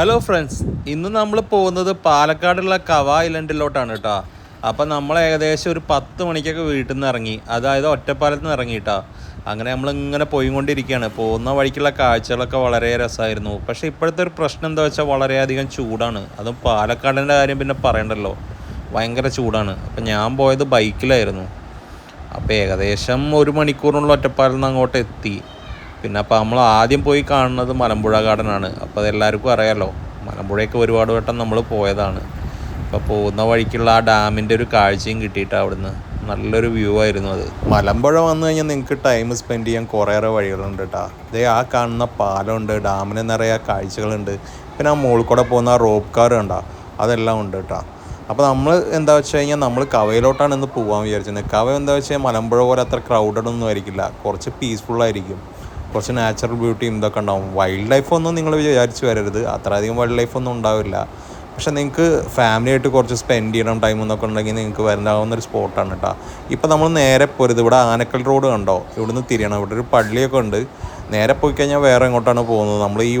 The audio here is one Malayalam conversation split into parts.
ഹലോ ഫ്രണ്ട്സ്, ഇന്ന് നമ്മൾ പോകുന്നത് പാലക്കാടുള്ള കവ ഐലൻഡിലോട്ടാണ് കേട്ടോ. അപ്പം നമ്മൾ ഏകദേശം ഒരു 10 മണിക്കൊക്കെ വീട്ടിൽ നിന്ന് ഇറങ്ങി, അതായത് ഒറ്റപ്പാലത്ത് നിന്ന് ഇറങ്ങിയിട്ടാ. അങ്ങനെ നമ്മളിങ്ങനെ പോയിക്കൊണ്ടിരിക്കുകയാണ്. പോകുന്ന വഴിക്കുള്ള കാഴ്ചകളൊക്കെ വളരെ രസമായിരുന്നു. പക്ഷേ ഇപ്പോഴത്തെ ഒരു പ്രശ്നം എന്താ വെച്ചാൽ വളരെയധികം ചൂടാണ്. അതും പാലക്കാടിൻ്റെ കാര്യം പിന്നെ പറയണ്ടല്ലോ, ഭയങ്കര ചൂടാണ്. അപ്പം ഞാൻ പോയത് ബൈക്കിലായിരുന്നു. അപ്പോൾ ഏകദേശം 1 മണിക്കൂറിനുള്ള ഒറ്റപ്പാലത്ത് നിന്ന് അങ്ങോട്ട് എത്തി. പിന്നെ അപ്പോൾ നമ്മൾ ആദ്യം പോയി കാണുന്നത് മലമ്പുഴ ഗാർഡനാണ്. അപ്പോൾ അതെല്ലാവർക്കും അറിയാമല്ലോ, മലമ്പുഴയൊക്കെ ഒരുപാട് വട്ടം നമ്മൾ പോയതാണ്. അപ്പോൾ പോകുന്ന വഴിക്കുള്ള ആ ഡാമിൻ്റെ ഒരു കാഴ്ചയും കിട്ടിയിട്ട് അവിടുന്ന് നല്ലൊരു വ്യൂ ആയിരുന്നു അത്. മലമ്പുഴ വന്നു കഴിഞ്ഞാൽ നിങ്ങൾക്ക് ടൈം സ്പെൻഡ് ചെയ്യാൻ കുറേയേറെ വഴികളുണ്ട് കേട്ടോ. ഇതേ ആ കാണുന്ന പാലമുണ്ട്, ഡാമിന് നിറയെ കാഴ്ചകളുണ്ട്. പിന്നെ ആ മുകളിൽ കൂടെ പോകുന്ന ആ റോപ്പ് കാർ കണ്ടോ, അതെല്ലാം ഉണ്ട് കേട്ടോ. അപ്പോൾ നമ്മൾ എന്താ വെച്ച് കഴിഞ്ഞാൽ നമ്മൾ കവയിലോട്ടാണ് ഇന്ന് പോകാൻ വിചാരിച്ചത്. കവ എന്താ വെച്ച് കഴിഞ്ഞാൽ മലമ്പുഴ പോലെ അത്ര ക്രൗഡഡ് ഒന്നും ആയിരിക്കില്ല, കുറച്ച് പീസ്ഫുള്ളായിരിക്കും, കുറച്ച് നാച്ചുറൽ ബ്യൂട്ടിയും ഇതൊക്കെ ഉണ്ടാവും. വൈൽഡ് ലൈഫൊന്നും നിങ്ങൾ വിചാരിച്ച് വരരുത്, അത്രയധികം വൈൽഡ് ലൈഫൊന്നും ഉണ്ടാവില്ല. പക്ഷെ നിങ്ങൾക്ക് ഫാമിലിയായിട്ട് കുറച്ച് സ്പെൻഡ് ചെയ്യണം ടൈം എന്നൊക്കെ ഉണ്ടെങ്കിൽ നിങ്ങൾക്ക് വരാവുന്നൊരു സ്പോട്ടാണ് കേട്ടോ. ഇപ്പോൾ നമ്മൾ നേരെ പോരുത്, ഇവിടെ ആനക്കൽ റോഡ് കണ്ടോ, ഇവിടുന്ന് തിരിയണം. ഇവിടെ ഒരു പള്ളിയൊക്കെ ഉണ്ട്. നേരെ പോയി കഴിഞ്ഞാൽ വേറെ എങ്ങോട്ടാണ് പോകുന്നത്, നമ്മൾ ഈ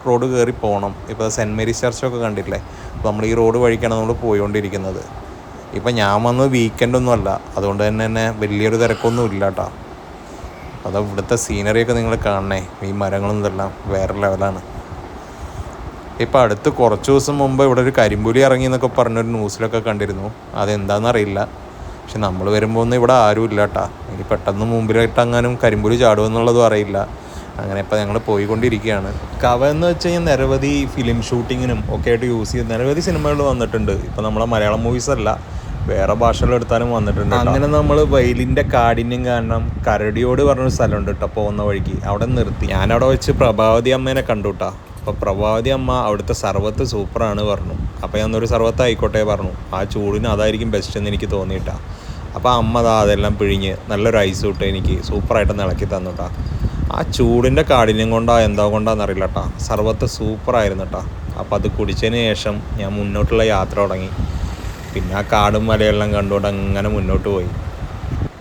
റോഡ് കയറി പോകണം. ഇപ്പോൾ സെൻറ്റ് മേരീസ് ചർച്ചൊക്കെ കണ്ടില്ലേ, അപ്പോൾ നമ്മൾ ഈ റോഡ് വഴിക്കാണ് നമ്മൾ പോയിക്കൊണ്ടിരിക്കുന്നത്. ഇപ്പം ഞാൻ വന്നത് വീക്കെൻഡൊന്നും അല്ല, അതുകൊണ്ട് തന്നെ വലിയൊരു തിരക്കൊന്നും ഇല്ല കേട്ടോ. അത് ഇവിടുത്തെ സീനറിയൊക്കെ നിങ്ങൾ കാണണേ, ഈ മരങ്ങളും ഇതെല്ലാം വേറെ ലെവലാണ്. ഇപ്പോൾ അടുത്ത് കുറച്ച് ദിവസം മുമ്പ് ഇവിടെ ഒരു കരിമ്പുലി ഇറങ്ങി എന്നൊക്കെ പറഞ്ഞൊരു ന്യൂസിലൊക്കെ കണ്ടിരുന്നു. അതെന്താണെന്നറിയില്ല. പക്ഷെ നമ്മൾ വരുമ്പോൾ ഒന്നും ഇവിടെ ആരും ഇല്ല കേട്ടോ. ഇനി പെട്ടെന്ന് മുമ്പിലായിട്ട് അങ്ങാനും കരിമ്പുലി ചാടുമെന്നുള്ളതും അറിയില്ല. അങ്ങനെ ഇപ്പോൾ ഞങ്ങൾ പോയിക്കൊണ്ടിരിക്കുകയാണ്. കവ എന്ന് വെച്ച് കഴിഞ്ഞാൽ നിരവധി ഫിലിം ഷൂട്ടിങ്ങിനും ഒക്കെ ആയിട്ട് യൂസ് ചെയ്ത് നിരവധി സിനിമകൾ വന്നിട്ടുണ്ട്. ഇപ്പോൾ നമ്മളെ മലയാളം മൂവീസല്ല, വേറെ ഭാഷകളെടുത്താലും വന്നിട്ടുണ്ട്. അങ്ങനെ നമ്മൾ വയലിൻ്റെ കാഠിന്യം കാരണം കരടിയോട് പറഞ്ഞൊരു സ്ഥലമുണ്ട് കേട്ടോ, പോകുന്ന വഴിക്ക് അവിടെ നിർത്തി. ഞാനവിടെ വെച്ച് പ്രഭാവതി അമ്മേനെ കണ്ടു കേട്ടോ. അപ്പോൾ പ്രഭാവതി അമ്മ അവിടുത്തെ സർവത്ത് സൂപ്പറാണ് പറഞ്ഞു. അപ്പോൾ ഞാനൊരു സർവത്ത് ആയിക്കോട്ടെ പറഞ്ഞു. ആ ചൂടിന് അതായിരിക്കും ബെസ്റ്റ് എന്ന് എനിക്ക് തോന്നിയിട്ടാ. അപ്പോൾ അമ്മ അതെല്ലാം പിഴിഞ്ഞ് നല്ലൊരു ഐസ് ഇട്ട് എനിക്ക് സൂപ്പറായിട്ട് ഇളക്കി തന്നു കേട്ടോ. ആ ചൂടിൻ്റെ കാഠിന്യം കൊണ്ടാ എന്താ കൊണ്ടാണെന്നറിയില്ല കേട്ടോ, സർവത്ത് സൂപ്പറായിരുന്നു കേട്ടോ. അപ്പോൾ അത് കുടിച്ചതിന് ശേഷം ഞാൻ മുന്നോട്ടുള്ള യാത്ര തുടങ്ങി. പിന്നെ ആ കാടും മലയെല്ലാം കണ്ടുകൊണ്ട് അങ്ങനെ മുന്നോട്ട് പോയി.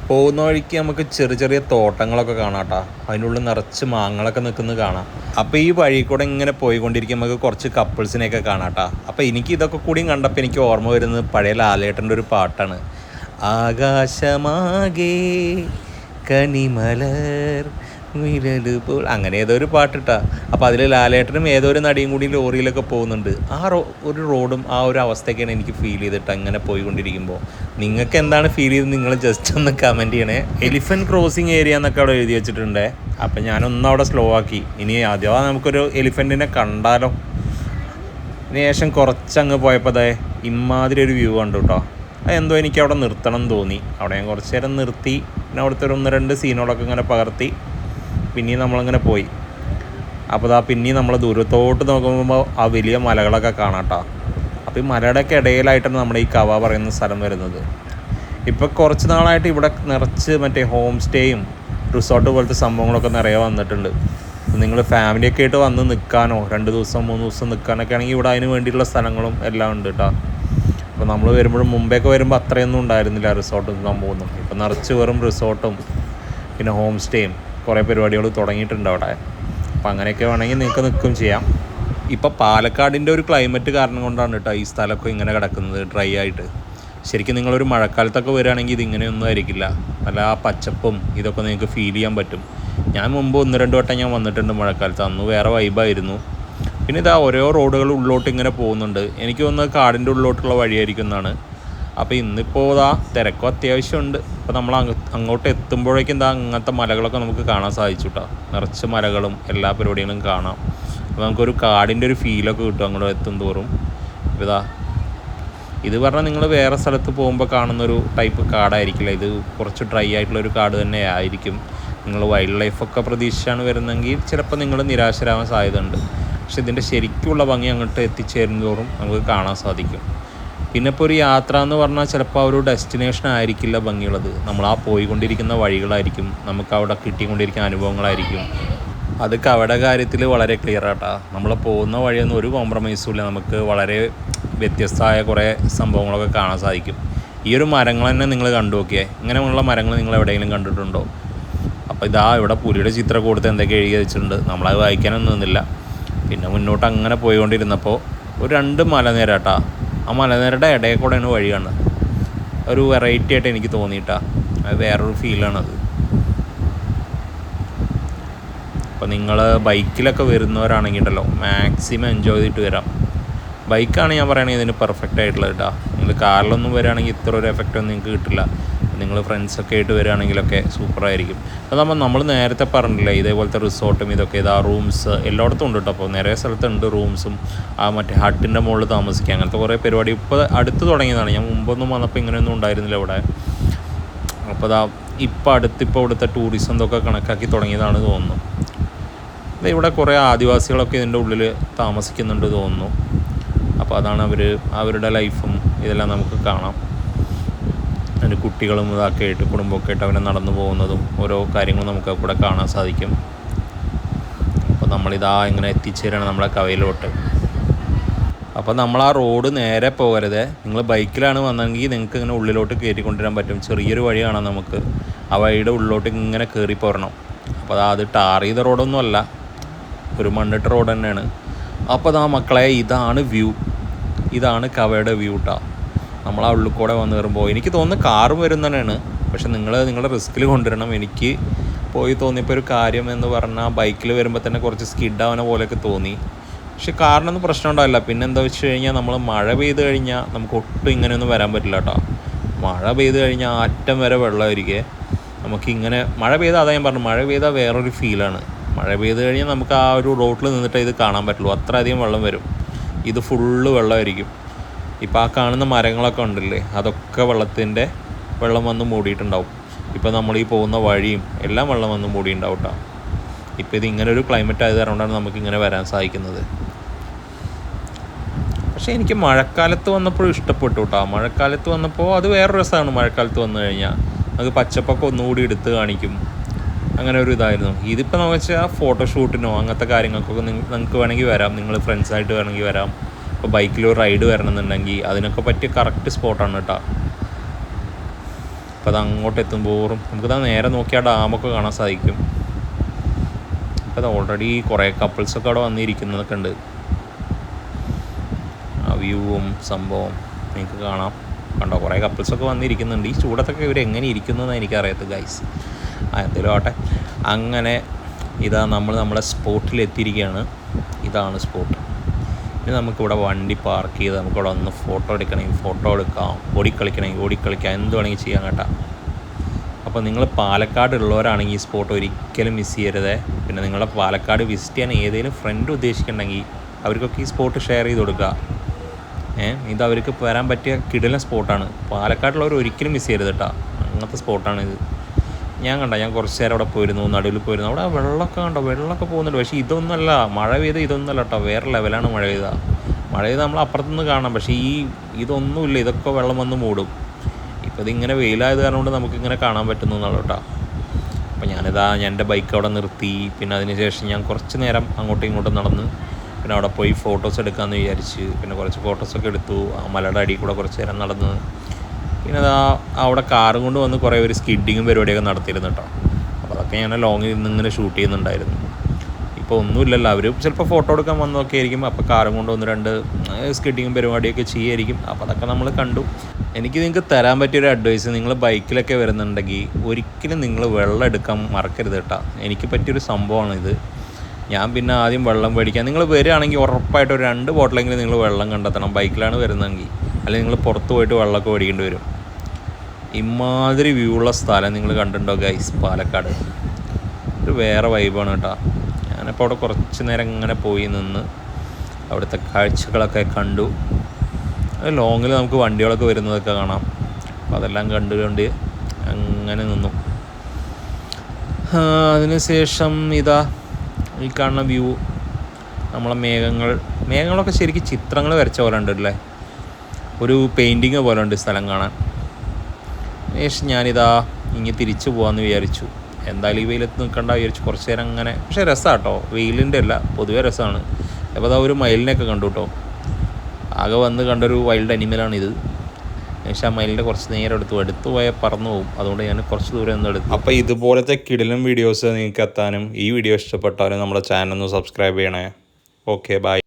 പോകുന്ന വഴിക്ക് നമുക്ക് ചെറിയ ചെറിയ തോട്ടങ്ങളൊക്കെ കാണാം കേട്ടോ. അതിനുള്ളിൽ നിറച്ച് മാങ്ങളൊക്കെ നിൽക്കുന്നത് കാണാം. അപ്പോൾ ഈ വഴി കൂടെ ഇങ്ങനെ പോയിക്കൊണ്ടിരിക്കും, നമുക്ക് കുറച്ച് കപ്പിൾസിനെയൊക്കെ കാണാം കേട്ടോ. അപ്പോൾ എനിക്ക് ഇതൊക്കെ കൂടിയും കണ്ടപ്പോൾ എനിക്ക് ഓർമ്മ വരുന്നത് പഴയ ലാലേട്ടൻ്റെ ഒരു പാട്ടാണ്, ആകാശമാകെ കനിമലർ വിരലുപോൾ, അങ്ങനെ ഏതോ ഒരു പാട്ടിട്ടാ. അപ്പോൾ അതിൽ ലാലേട്ടനും ഏതോ ഒരു നടിയും കൂടി ലോറിയിലൊക്കെ പോകുന്നുണ്ട്. ആ ഒരു റോഡും ആ ഒരു അവസ്ഥയൊക്കെയാണ് എനിക്ക് ഫീൽ ചെയ്തിട്ട് അങ്ങനെ പോയിക്കൊണ്ടിരിക്കുമ്പോൾ. നിങ്ങൾക്ക് എന്താണ് ഫീൽ ചെയ്ത് നിങ്ങൾ ജസ്റ്റ് ഒന്ന് കമൻറ്റ് ചെയ്യണേ. എലിഫൻറ്റ് ക്രോസിങ് ഏരിയ എന്നൊക്കെ അവിടെ എഴുതി വെച്ചിട്ടുണ്ട്. അപ്പം ഞാനൊന്നും അവിടെ സ്ലോ ആക്കി. ഇനി ആദ്യം നമുക്കൊരു എലിഫൻറ്റിനെ കണ്ടാലോ. അതിന് ശേഷം കുറച്ചങ്ങ് പോയപ്പോൾ അതെ ഇമാതിരി ഒരു വ്യൂ കണ്ടു കേട്ടോ. അതെന്തോ എനിക്ക് അവിടെ നിർത്തണം എന്ന് തോന്നി. അവിടെ ഞാൻ കുറച്ച് നേരം നിർത്തി. പിന്നെ അവിടുത്തെ ഒരു 1-2 സീനുകളൊക്കെ ഇങ്ങനെ പകർത്തി പിന്നെയും നമ്മളങ്ങനെ പോയി. അപ്പോൾ പിന്നെയും നമ്മൾ ദൂരത്തോട്ട് നോക്കുമ്പോൾ ആ വലിയ മലകളൊക്കെ കാണാം കേട്ടോ. അപ്പോൾ ഈ മലയുടെയൊക്കെ ഇടയിലായിട്ടാണ് നമ്മുടെ ഈ കവ പറയുന്ന സ്ഥലം വരുന്നത്. ഇപ്പോൾ കുറച്ച് നാളായിട്ട് ഇവിടെ നിറച്ച് മറ്റേ ഹോം സ്റ്റേയും റിസോർട്ട് പോലത്തെ സംഭവങ്ങളൊക്കെ നിറയെ വന്നിട്ടുണ്ട്. നിങ്ങൾ ഫാമിലിയൊക്കെ ആയിട്ട് വന്ന് നിൽക്കാനോ 2 ദിവസം 3 ദിവസം നിൽക്കാനൊക്കെ ആണെങ്കിൽ ഇവിടെ അതിന് വേണ്ടിയിട്ടുള്ള സ്ഥലങ്ങളും എല്ലാം ഉണ്ട് കേട്ടോ. അപ്പോൾ നമ്മൾ വരുമ്പോഴും മുമ്പേയൊക്കെ വരുമ്പോൾ അത്രയൊന്നും ഉണ്ടായിരുന്നില്ല റിസോർട്ടും സംഭവമൊന്നും. ഇപ്പോൾ നിറച്ച് വെറും റിസോർട്ടും പിന്നെ ഹോം സ്റ്റേയും കുറേ പരിപാടികൾ തുടങ്ങിയിട്ടുണ്ട് അവിടെ. അപ്പോൾ അങ്ങനെയൊക്കെ വേണമെങ്കിൽ നിങ്ങൾക്ക് നിൽക്കുകയും ചെയ്യാം. ഇപ്പോൾ പാലക്കാടിൻ്റെ ഒരു ക്ലൈമറ്റ് കാരണം കൊണ്ടാണ് കേട്ടോ ഈ സ്ഥലമൊക്കെ ഇങ്ങനെ കിടക്കുന്നത് ഡ്രൈ ആയിട്ട്. ശരിക്കും നിങ്ങളൊരു മഴക്കാലത്തൊക്കെ വരികയാണെങ്കിൽ ഇതിങ്ങനെയൊന്നും ആയിരിക്കില്ല. നല്ല ആ പച്ചപ്പും ഇതൊക്കെ നിങ്ങൾക്ക് ഫീൽ ചെയ്യാൻ പറ്റും. ഞാൻ മുമ്പ് 1-2 വട്ടം ഞാൻ വന്നിട്ടുണ്ട് മഴക്കാലത്ത്, അന്ന് വേറെ വൈബായിരുന്നു. പിന്നെ ഇതാ ഓരോ റോഡുകൾ ഉള്ളോട്ട് ഇങ്ങനെ പോകുന്നുണ്ട്. എനിക്ക് തോന്നുന്നത് കാടിൻ്റെ ഉള്ളിലോട്ടുള്ള വഴിയായിരിക്കും എന്നാണ്. അപ്പോൾ ഇന്നിപ്പോൾ തിരക്കും അത്യാവശ്യമുണ്ട്. അപ്പോൾ നമ്മൾ അങ്ങോട്ട് എത്തുമ്പോഴേക്കും അങ്ങനത്തെ മലകളൊക്കെ നമുക്ക് കാണാൻ സാധിച്ചു കേട്ടോ. നിറച്ച് മലകളും എല്ലാ പരിപാടികളും കാണാം. അപ്പോൾ നമുക്കൊരു കാടിൻ്റെ ഒരു ഫീലൊക്കെ കിട്ടും അങ്ങോട്ട് എത്തും തോറും. അപ്പോൾ ഇത് പറഞ്ഞാൽ നിങ്ങൾ വേറെ സ്ഥലത്ത് പോകുമ്പോൾ കാണുന്നൊരു ടൈപ്പ് കാടായിരിക്കില്ല. ഇത് കുറച്ച് ഡ്രൈ ആയിട്ടുള്ളൊരു കാട് തന്നെ ആയിരിക്കും. നിങ്ങൾ വൈൽഡ് ലൈഫൊക്കെ പ്രതീക്ഷിച്ചാണ് വരുന്നതെങ്കിൽ ചിലപ്പോൾ നിങ്ങൾ നിരാശരാകാൻ സാധ്യതയുണ്ട്. പക്ഷെ ഇതിൻ്റെ ശരിക്കുള്ള ഭംഗി അങ്ങോട്ട് എത്തിച്ചേരുന്നതോറും നമുക്ക് കാണാൻ സാധിക്കും. പിന്നെ ഇപ്പോൾ ഒരു യാത്ര എന്ന് പറഞ്ഞാൽ ചിലപ്പോൾ ആ ഒരു ഡെസ്റ്റിനേഷൻ ആയിരിക്കില്ല ഭംഗിയുള്ളത്, നമ്മൾ ആ പോയിക്കൊണ്ടിരിക്കുന്ന വഴികളായിരിക്കും, നമുക്ക് അവിടെ കിട്ടിക്കൊണ്ടിരിക്കുന്ന അനുഭവങ്ങളായിരിക്കും. അത് കവയുടെ കാര്യത്തിൽ വളരെ ക്ലിയർ ആട്ടാ. നമ്മൾ പോകുന്ന വഴിയൊന്നും ഒരു കോംപ്രമൈസും ഇല്ല. നമുക്ക് വളരെ വ്യത്യസ്തമായ കുറേ സംഭവങ്ങളൊക്കെ കാണാൻ സാധിക്കും. ഈ ഒരു മരങ്ങൾ തന്നെ നിങ്ങൾ കണ്ടു നോക്കിയേ, ഇങ്ങനെയുള്ള മരങ്ങൾ നിങ്ങൾ എവിടെയെങ്കിലും കണ്ടിട്ടുണ്ടോ? അപ്പോൾ ഇവിടെ പുലിയുടെ ചിത്രം കൊടുത്ത് എന്തൊക്കെ എഴുതി വെച്ചിട്ടുണ്ട്. നമ്മളത് വായിക്കാനൊന്നും നിന്നില്ല. പിന്നെ മുന്നോട്ട് അങ്ങനെ പോയിക്കൊണ്ടിരുന്നപ്പോൾ ഒരു 2 മലനിര കേട്ടോ. ആ മലനിരയുടെ ഇടയിൽ കൂടെയാണ് വഴിയാണ്. ഒരു വെറൈറ്റി ആയിട്ട് എനിക്ക് തോന്നിയിട്ടാ. അത് വേറൊരു ഫീലാണത്. അപ്പോൾ നിങ്ങൾ ബൈക്കിലൊക്കെ വരുന്നവരാണെങ്കിൽ ഉണ്ടല്ലോ മാക്സിമം എൻജോയ് ചെയ്തിട്ട് വരാം. ബൈക്കാണ് ഞാൻ പറയുകയാണെങ്കിൽ ഇതിന് പെർഫെക്റ്റ് ആയിട്ടുള്ളത് കേട്ടോ. നിങ്ങൾ കാറിലൊന്നും വരികയാണെങ്കിൽ ഇത്ര ഒരു എഫക്റ്റ് ഒന്നും നിങ്ങൾക്ക് കിട്ടില്ല. നിങ്ങൾ ഫ്രണ്ട്സൊക്കെ ആയിട്ട് വരികയാണെങ്കിലൊക്കെ സൂപ്പറായിരിക്കും. അതാകുമ്പോൾ നമ്മൾ നേരത്തെ പറഞ്ഞില്ലേ ഇതേപോലത്തെ റിസോർട്ടും ഇതൊക്കെ ഇതാ റൂംസ് എല്ലായിടത്തും ഉണ്ട് കേട്ടോ. അപ്പോൾ നിറയെ സ്ഥലത്തുണ്ട് റൂംസും മറ്റേ ഹട്ടിൻ്റെ മുകളിൽ താമസിക്കുക അങ്ങനത്തെ കുറേ പരിപാടി ഇപ്പോൾ അടുത്ത് തുടങ്ങിയതാണ്. ഞാൻ മുമ്പൊന്നും വന്നപ്പോൾ ഇങ്ങനെയൊന്നും ഉണ്ടായിരുന്നില്ല ഇവിടെ. അപ്പോൾ ഇപ്പോൾ ഇവിടുത്തെ ടൂറിസം ഇതൊക്കെ കണക്കാക്കി തുടങ്ങിയതാണ് തോന്നുന്നു. ഇവിടെ കുറേ ആദിവാസികളൊക്കെ ഇതിൻ്റെ ഉള്ളിൽ താമസിക്കുന്നുണ്ട് തോന്നുന്നു. അപ്പോൾ അതാണ് അവരുടെ ലൈഫും ഇതെല്ലാം നമുക്ക് കാണാം. അതിൻ്റെ കുട്ടികളും ഇതൊക്കെ ആയിട്ട് കുടുംബമൊക്കെ ആയിട്ട് അവരെ നടന്നു പോകുന്നതും ഓരോ കാര്യങ്ങളും നമുക്ക് കൂടെ കാണാൻ സാധിക്കും. അപ്പോൾ നമ്മളിതാ ഇങ്ങനെ എത്തിച്ചേരാണ് നമ്മളെ കവയിലോട്ട്. അപ്പോൾ നമ്മൾ ആ റോഡ് നേരെ പോകരുത്. നിങ്ങൾ ബൈക്കിലാണ് വന്നെങ്കിൽ നിങ്ങൾക്ക് ഇങ്ങനെ ഉള്ളിലോട്ട് കയറ്റിക്കൊണ്ടുവരാൻ പറ്റും. ചെറിയൊരു വഴി കാണാം നമുക്ക്. ആ വഴിയുടെ ഉള്ളിലോട്ട് ഇങ്ങനെ കയറി പോരണം. അപ്പോൾ അത് ടാർ ചെയ്ത റോഡൊന്നും അല്ല, ഒരു മണ്ണിട്ട റോഡ് തന്നെയാണ്. അപ്പോൾ മക്കളെ ഇതാണ് വ്യൂ, ഇതാണ് കവയുടെ വ്യൂ കേട്ടോ. നമ്മൾ ആ ഉള്ളിൽ കൂടെ വന്ന് കയറുമ്പോൾ എനിക്ക് തോന്നുന്നു കാറും വരും തന്നെയാണ്. പക്ഷെ നിങ്ങളുടെ റിസ്കിൽ കൊണ്ടുവരണം. എനിക്ക് പോയി തോന്നിയപ്പോൾ ഒരു കാര്യം എന്ന് പറഞ്ഞാൽ ബൈക്കിൽ വരുമ്പോൾ തന്നെ കുറച്ച് സ്കിഡാവന പോലെയൊക്കെ തോന്നി. പക്ഷെ കാറിനൊന്നും പ്രശ്നം ഉണ്ടാവില്ല. പിന്നെ എന്താ വെച്ച് കഴിഞ്ഞാൽ നമ്മൾ മഴ പെയ്ത് കഴിഞ്ഞാൽ നമുക്ക് ഒട്ടും ഇങ്ങനെയൊന്നും വരാൻ പറ്റില്ല കേട്ടോ. മഴ പെയ്ത് കഴിഞ്ഞാൽ അറ്റം വരെ വെള്ളമായിരിക്കും. നമുക്കിങ്ങനെ മഴ പെയ്താൽ അതാ ഞാൻ പറഞ്ഞു, മഴ പെയ്താൽ വേറൊരു ഫീലാണ്. മഴ പെയ്ത് കഴിഞ്ഞാൽ നമുക്ക് ആ ഒരു റോട്ടിൽ നിന്നിട്ട് ഇത് കാണാൻ പറ്റുള്ളൂ. അത്രയധികം വെള്ളം വരും. ഇത് ഫുള്ള് വെള്ളമായിരിക്കും. ഇപ്പോൾ ആ കാണുന്ന മരങ്ങളൊക്കെ ഉണ്ടല്ലേ അതൊക്കെ വെള്ളം വന്ന് മൂടിയിട്ടുണ്ടാവും. ഇപ്പോൾ നമ്മൾ ഈ പോകുന്ന വഴിയും എല്ലാം വെള്ളം വന്ന് മൂടിയിട്ടുണ്ടാവും കേട്ടോ. ഇപ്പോൾ ഇത് ഇങ്ങനെ ഒരു ക്ലൈമറ്റ് ആയത് കാരണമാണ് നമുക്കിങ്ങനെ വരാൻ സാധിക്കുന്നത്. പക്ഷേ എനിക്ക് മഴക്കാലത്ത് വന്നപ്പോഴും ഇഷ്ടപ്പെട്ടു കേട്ടോ. മഴക്കാലത്ത് വന്നപ്പോൾ അത് വേറൊരു രസമാണ്. മഴക്കാലത്ത് വന്നു കഴിഞ്ഞാൽ നമുക്ക് പച്ചപ്പൊക്കെ ഒന്നുകൂടി എടുത്ത് കാണിക്കും. അങ്ങനെ ഒരു ഇതായിരുന്നു. ഇതിപ്പോൾ നമുക്ക് വെച്ചാൽ ഫോട്ടോഷൂട്ടിനോ അങ്ങനത്തെ കാര്യങ്ങൾക്കൊക്കെ നിങ്ങൾക്ക് വേണമെങ്കിൽ വരാം. നിങ്ങൾ ഫ്രണ്ട്സായിട്ട് വേണമെങ്കിൽ വരാം. ഇപ്പോൾ ബൈക്കിലൊരു റൈഡ് വരണമെന്നുണ്ടെങ്കിൽ അതിനൊക്കെ പറ്റിയ കറക്റ്റ് സ്പോട്ടാണ് കേട്ടോ. അപ്പോൾ അത് അങ്ങോട്ട് എത്തുമ്പോഴും നമുക്കത് നേരെ നോക്കിയാൽ ഡാമൊക്കെ കാണാൻ സാധിക്കും. അപ്പോൾ അത് ഓൾറെഡി കുറേ കപ്പിൾസൊക്കെ അവിടെ വന്നിരിക്കുന്നതൊക്കെ ഉണ്ട്. ആ വ്യൂവും സംഭവം നിങ്ങൾക്ക് കാണാം. കണ്ടോ, കുറേ കപ്പിൾസൊക്കെ വന്നിരിക്കുന്നുണ്ട്. ഈ ചൂടത്തൊക്കെ ഇവർ എങ്ങനെ ഇരിക്കുന്നതെന്ന് എനിക്കറിയാത്ത ഗൈസ്. എന്തെങ്കിലും ആട്ടെ. അങ്ങനെ ഇതാ നമ്മളെ സ്പോട്ടിലെത്തിയിരിക്കുകയാണ്. ഇതാണ് സ്പോട്ട്. ഇനി നമുക്കിവിടെ വണ്ടി പാർക്ക് ചെയ്ത് നമുക്കിവിടെ ഒന്ന് ഫോട്ടോ എടുക്കണമെങ്കിൽ ഫോട്ടോ എടുക്കാം, ഓടിക്കളിക്കണമെങ്കിൽ ഓടിക്കളിക്കാം, എന്ത് വേണമെങ്കിൽ ചെയ്യാം കേട്ടോ. അപ്പോൾ നിങ്ങൾ പാലക്കാട് ഉള്ളവരാണെങ്കിൽ ഈ സ്പോട്ട് ഒരിക്കലും മിസ് ചെയ്യരുത്. പിന്നെ നിങ്ങളുടെ പാലക്കാട് വിസിറ്റ് ചെയ്യാൻ ഏതെങ്കിലും ഫ്രണ്ട് ഉദ്ദേശിക്കുന്നുണ്ടെങ്കിൽ അവർക്കൊക്കെ ഈ സ്പോട്ട് ഷെയർ ചെയ്ത് കൊടുക്കുക. ഇത് അവർക്ക് വരാൻ പറ്റിയ കിടിലൻ സ്പോട്ടാണ്. പാലക്കാടുള്ളവർ ഒരിക്കലും മിസ് ചെയ്യരുത് കേട്ടോ. അങ്ങനത്തെ സ്പോട്ടാണ് ഇത്. ഞാൻ കുറച്ച് നേരം അവിടെ പോയിരുന്നു, നടുവിൽ പോയിരുന്നു. അവിടെ വെള്ളമൊക്കെ പോകുന്നുണ്ട്. പക്ഷേ ഇതൊന്നുമല്ല, മഴ പെയ്ത ഇതൊന്നുമല്ല കേട്ടോ. വേറെ ലെവലാണ് മഴ പെയ്ത നമ്മൾ അപ്പുറത്തുനിന്ന് കാണാം. പക്ഷേ ഇതൊന്നുമില്ല, ഇതൊക്കെ വെള്ളം വന്ന് മൂടും. ഇപ്പോൾ ഇതിങ്ങനെ വെയിലായത് കാരണം കൊണ്ട് നമുക്കിങ്ങനെ കാണാൻ പറ്റുന്നു എന്നുള്ളൂ കേട്ടോ. അപ്പോൾ ഞാൻ എൻ്റെ ബൈക്ക് അവിടെ നിർത്തി. പിന്നെ അതിന് ശേഷം ഞാൻ കുറച്ച് നേരം അങ്ങോട്ടും ഇങ്ങോട്ടും നടന്ന് പിന്നെ അവിടെ പോയി ഫോട്ടോസ് എടുക്കാമെന്ന് വിചാരിച്ച് പിന്നെ കുറച്ച് ഫോട്ടോസൊക്കെ എടുത്തു. ആ മലയുടെ അടിയിൽ കൂടെ കുറച്ച് നേരം നടന്ന് പിന്നെ അവിടെ കാറും കൊണ്ട് വന്ന് കുറേ ഒരു സ്കിഡിങ്ങും പരിപാടിയൊക്കെ നടത്തിയിരുന്നു കേട്ടോ. അപ്പോൾ അതൊക്കെ ഞാൻ ലോങ്ങിൽ നിന്ന് ഇങ്ങനെ ഷൂട്ട് ചെയ്യുന്നുണ്ടായിരുന്നു. ഇപ്പോൾ ഒന്നുമില്ലല്ലോ, അവർ ചിലപ്പോൾ ഫോട്ടോ എടുക്കാൻ വന്നതൊക്കെ ആയിരിക്കും. അപ്പോൾ കാറും കൊണ്ട് 1-2 സ്കിഡിങ്ങും പരിപാടിയൊക്കെ ചെയ്യുമായിരിക്കും. അപ്പോൾ അതൊക്കെ നമ്മൾ കണ്ടു. എനിക്ക് നിങ്ങൾക്ക് തരാൻ പറ്റിയൊരു അഡ്വൈസ്, നിങ്ങൾ ബൈക്കിലൊക്കെ വരുന്നുണ്ടെങ്കിൽ ഒരിക്കലും നിങ്ങൾ വെള്ളം എടുക്കാൻ മറക്കരുത് കേട്ടോ. എനിക്ക് പറ്റിയൊരു സംഭവമാണിത്. ഞാൻ പിന്നെ ആദ്യം വെള്ളം മേടിക്കാം. നിങ്ങൾ വരികയാണെങ്കിൽ ഉറപ്പായിട്ട് ഒരു 2 ബോട്ടിലെങ്കിലും നിങ്ങൾ വെള്ളം കണ്ടെത്തണം. ബൈക്കിലാണ് വരുന്നതെങ്കിൽ, അല്ലെങ്കിൽ നിങ്ങൾ പുറത്ത് പോയിട്ട് വെള്ളമൊക്കെ മേടിക്കേണ്ടി വരും. ഇമാതിരി വ്യൂ ഉള്ള സ്ഥലം നിങ്ങൾ കണ്ടിട്ടുണ്ടോ ഗൈസ്? പാലക്കാട് ഒരു വേറെ വൈബാണ് കേട്ടോ. ഞാനിപ്പോൾ അവിടെ കുറച്ച് നേരം ഇങ്ങനെ പോയി നിന്ന് അവിടുത്തെ കാഴ്ചകളൊക്കെ കണ്ടു. ലോങ്ങിൽ നമുക്ക് വണ്ടികളൊക്കെ വരുന്നതൊക്കെ കാണാം. അപ്പോൾ അതെല്ലാം കണ്ടുകൊണ്ട് അങ്ങനെ നിന്നു. അതിനുശേഷം ഇതാ ഈ കാണുന്ന വ്യൂ, നമ്മളെ മേഘങ്ങളൊക്കെ ശരിക്കും ചിത്രങ്ങൾ വരച്ച പോലെ ഉണ്ടല്ലേ, ഒരു പെയിൻറ്റിങ് പോലെ ഉണ്ട് സ്ഥലം കാണാൻ. ശേഷം ഞാനിതാ ഇങ്ങനെ തിരിച്ചു പോകാമെന്ന് വിചാരിച്ചു. എന്തായാലും ഈ വെയിലത്ത് നിൽക്കണ്ട വിചാരിച്ചു കുറച്ച് നേരം അങ്ങനെ. പക്ഷേ രസമാണ് കേട്ടോ, വെയിലിൻ്റെ അല്ല, പൊതുവേ രസമാണ്. അപ്പോൾ അതാ ഒരു മയിലിനെയൊക്കെ കണ്ടു കേട്ടോ. ആകെ വന്ന് കണ്ടൊരു വൈൽഡ് അനിമലാണിത്. പക്ഷേ ആ മയിലിൻ്റെ കുറച്ച് നേരം എടുത്തു പോയാൽ പറന്നു പോകും. അതുകൊണ്ട് ഞാൻ കുറച്ച് ദൂരം നിന്ന് എടുത്തു. അപ്പോൾ ഇതുപോലത്തെ കിടിലൻ വീഡിയോസ് നിങ്ങൾക്ക് എത്താനും ഈ വീഡിയോ ഇഷ്ടപ്പെട്ടാലും നമ്മുടെ ചാനൽ ഒന്ന് സബ്സ്ക്രൈബ് ചെയ്യണേ. Okay bye.